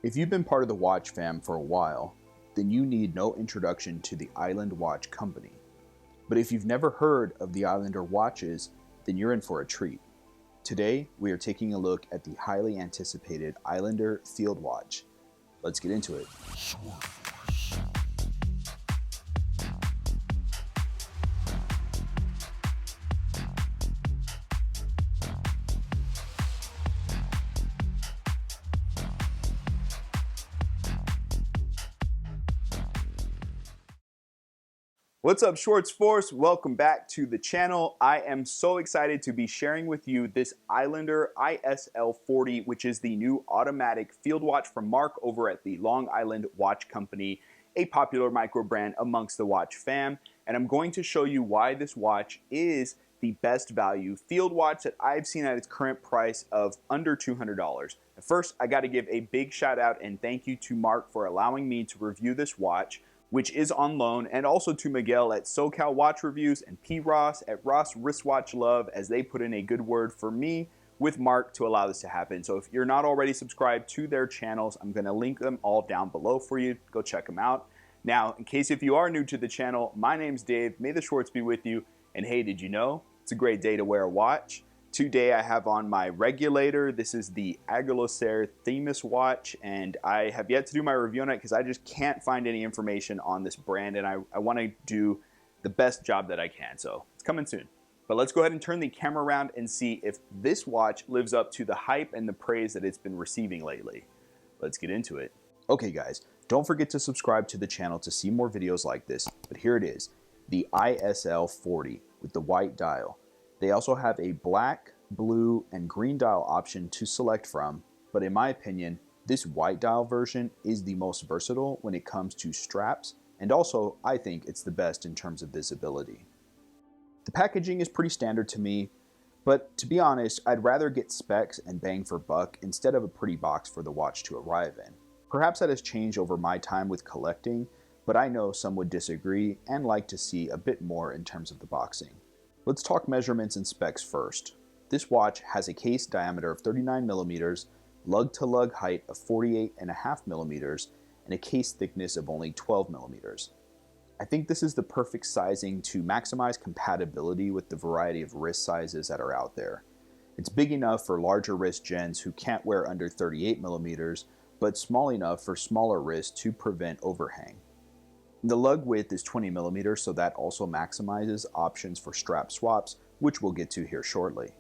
If you've been part of the watch fam for a while, then you need no introduction to the Island Watch Company. But if you've never heard of the Islander watches, then you're in for a treat. Today, we are taking a look at the highly anticipated Islander Field Watch. Let's get into it. What's up, Schwartz Force? Welcome back to the channel. I am so excited to be sharing with you this Islander ISL-40, which is the new automatic field watch from Mark over at the Long Island Watch Company, a popular micro brand amongst the watch fam. And I'm going to show you why this watch is the best value field watch that I've seen at its current price of under $200. First, I got to give a big shout out and thank you to Mark for allowing me to review this watch, which is on loan, and also to Miguel at SoCal Watch Reviews and P. Ross at Ross Wristwatch Love, as they put in a good word for me with Mark to allow this to happen. So if you're not already subscribed to their channels, I'm gonna link them all down below for you. Go check them out. Now, in case if you are new to the channel, my name's Dave. May the Schwartz be with you. And hey, did you know it's a great day to wear a watch? Today I have on my regulator. This is the Aguilar Themis watch, and I have yet to do my review on it because I just can't find any information on this brand, and I want to do the best job that I can, so it's coming soon. But let's go ahead and turn the camera around and see if this watch lives up to the hype and the praise that it's been receiving lately. Let's get into it. Okay guys, don't forget to subscribe to the channel to see more videos like this, but here it is, the ISL-40 with the white dial. They also have a black, blue, and green dial option to select from, but in my opinion, this white dial version is the most versatile when it comes to straps, and also I think it's the best in terms of visibility. The packaging is pretty standard to me, but to be honest, I'd rather get specs and bang for buck instead of a pretty box for the watch to arrive in. Perhaps that has changed over my time with collecting, but I know some would disagree and like to see a bit more in terms of the boxing. Let's talk measurements and specs first. This watch has a case diameter of 39 millimeters, lug-to-lug height of 48.5 millimeters, and a case thickness of only 12 millimeters. I think this is the perfect sizing to maximize compatibility with the variety of wrist sizes that are out there. It's big enough for larger wrist gens who can't wear under 38 millimeters, but small enough for smaller wrists to prevent overhang. The lug width is 20 millimeters, so that also maximizes options for strap swaps, which we'll get to here shortly.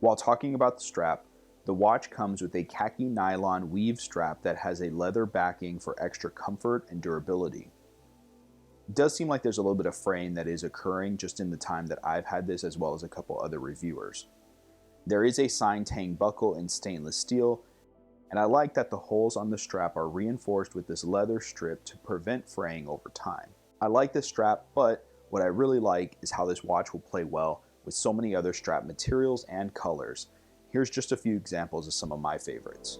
While talking about the strap, the watch comes with a khaki nylon weave strap that has a leather backing for extra comfort and durability. It does seem like there's a little bit of fraying that is occurring just in the time that I've had this, as well as a couple other reviewers. There is a sign tang buckle in stainless steel, and I like that the holes on the strap are reinforced with this leather strip to prevent fraying over time. I like this strap, but what I really like is how this watch will play well with so many other strap materials and colors. Here's just a few examples of some of my favorites.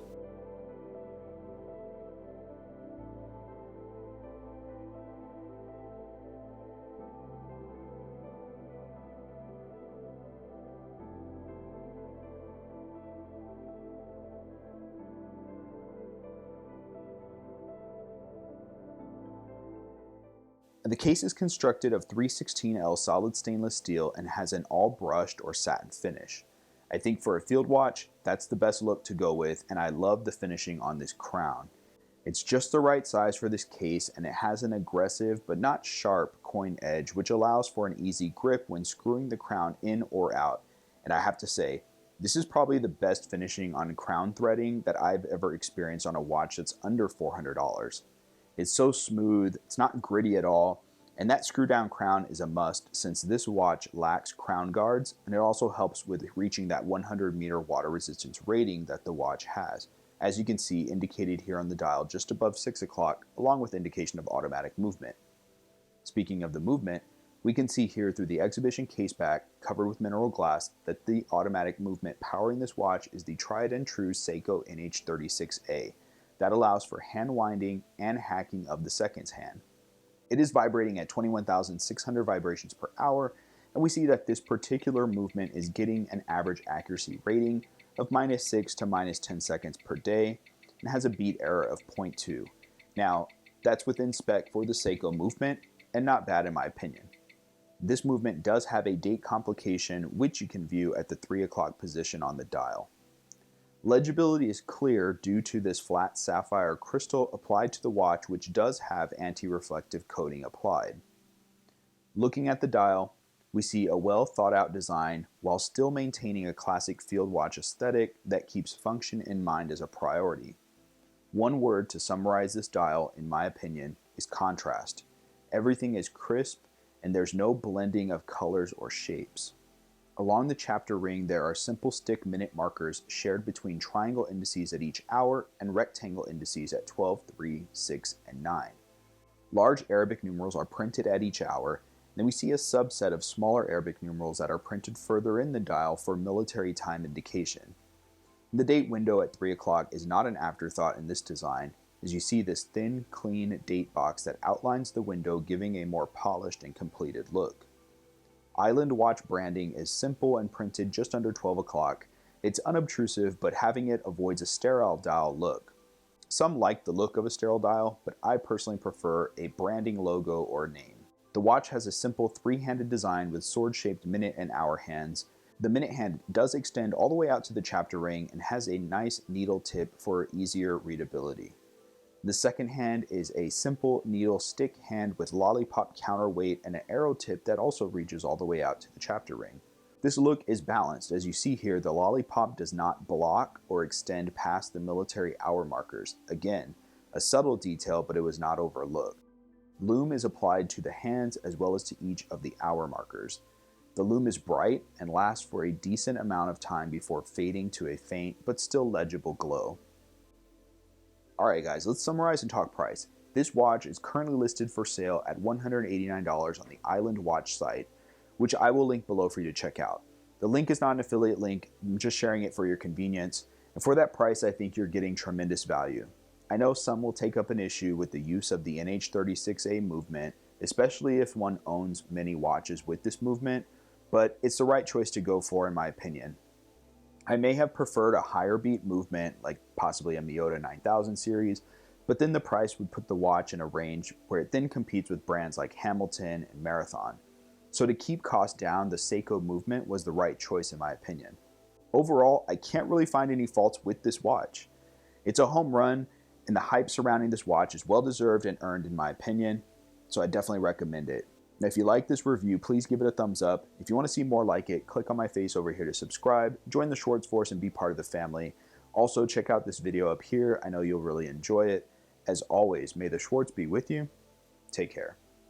The case is constructed of 316L solid stainless steel and has an all brushed or satin finish. I think for a field watch, that's the best look to go with, and I love the finishing on this crown. It's just the right size for this case, and it has an aggressive but not sharp coin edge, which allows for an easy grip when screwing the crown in or out. And I have to say, this is probably the best finishing on crown threading that I've ever experienced on a watch that's under $400. It's so smooth, it's not gritty at all, and that screw down crown is a must since this watch lacks crown guards, and it also helps with reaching that 100-meter water resistance rating that the watch has, as you can see indicated here on the dial just above 6 o'clock, along with indication of automatic movement. Speaking of the movement, we can see here through the exhibition case back covered with mineral glass that the automatic movement powering this watch is the tried and true Seiko NH36A. That allows for hand winding and hacking of the seconds hand. It is vibrating at 21,600 vibrations per hour, and we see that this particular movement is getting an average accuracy rating of -6 to -10 seconds per day, and has a beat error of 0.2. Now, that's within spec for the SoCal movement, and not bad in my opinion. This movement does have a date complication, which you can view at the 3 o'clock position on the dial. Legibility is clear due to this flat sapphire crystal applied to the watch, which does have anti-reflective coating applied. Looking at the dial, we see a well thought out design while still maintaining a classic field watch aesthetic that keeps function in mind as a priority. One word to summarize this dial, in my opinion, is contrast. Everything is crisp, and there's no blending of colors or shapes. Along the chapter ring, there are simple stick minute markers shared between triangle indices at each hour and rectangle indices at 12, 3, 6, and 9. Large Arabic numerals are printed at each hour. Then we see a subset of smaller Arabic numerals that are printed further in the dial for military time indication. The date window at 3 o'clock is not an afterthought in this design, as you see this thin, clean date box that outlines the window, giving a more polished and completed look. Island watch branding is simple and printed just under 12 o'clock. It's unobtrusive, but having it avoids a sterile dial look. Some like the look of a sterile dial, but I personally prefer a branding logo or name. The watch has a simple three-handed design with sword-shaped minute and hour hands. The minute hand does extend all the way out to the chapter ring and has a nice needle tip for easier readability. The second hand is a simple needle stick hand with lollipop counterweight and an arrow tip that also reaches all the way out to the chapter ring. This look is balanced. As you see here, the lollipop does not block or extend past the military hour markers. Again, a subtle detail, but it was not overlooked. Lume is applied to the hands as well as to each of the hour markers. The lume is bright and lasts for a decent amount of time before fading to a faint but still legible glow. Alright guys, let's summarize and talk price. This watch is currently listed for sale at $189 on the Island Watch site, which I will link below for you to check out. The link is not an affiliate link, I'm just sharing it for your convenience, and for that price I think you're getting tremendous value. I know some will take up an issue with the use of the NH36A movement, especially if one owns many watches with this movement, but it's the right choice to go for in my opinion. I may have preferred a higher beat movement, like possibly a Miyota 9000 series, but then the price would put the watch in a range where it then competes with brands like Hamilton and Marathon. So to keep costs down, the SoCal movement was the right choice in my opinion. Overall, I can't really find any faults with this watch. It's a home run, and the hype surrounding this watch is well deserved and earned in my opinion, so I definitely recommend it. Now, if you like this review, please give it a thumbs up. If you want to see more like it, click on my face over here to subscribe, join the Schwartz Force, and be part of the family. Also, check out this video up here. I know you'll really enjoy it. As always, may the Schwartz be with you. Take care.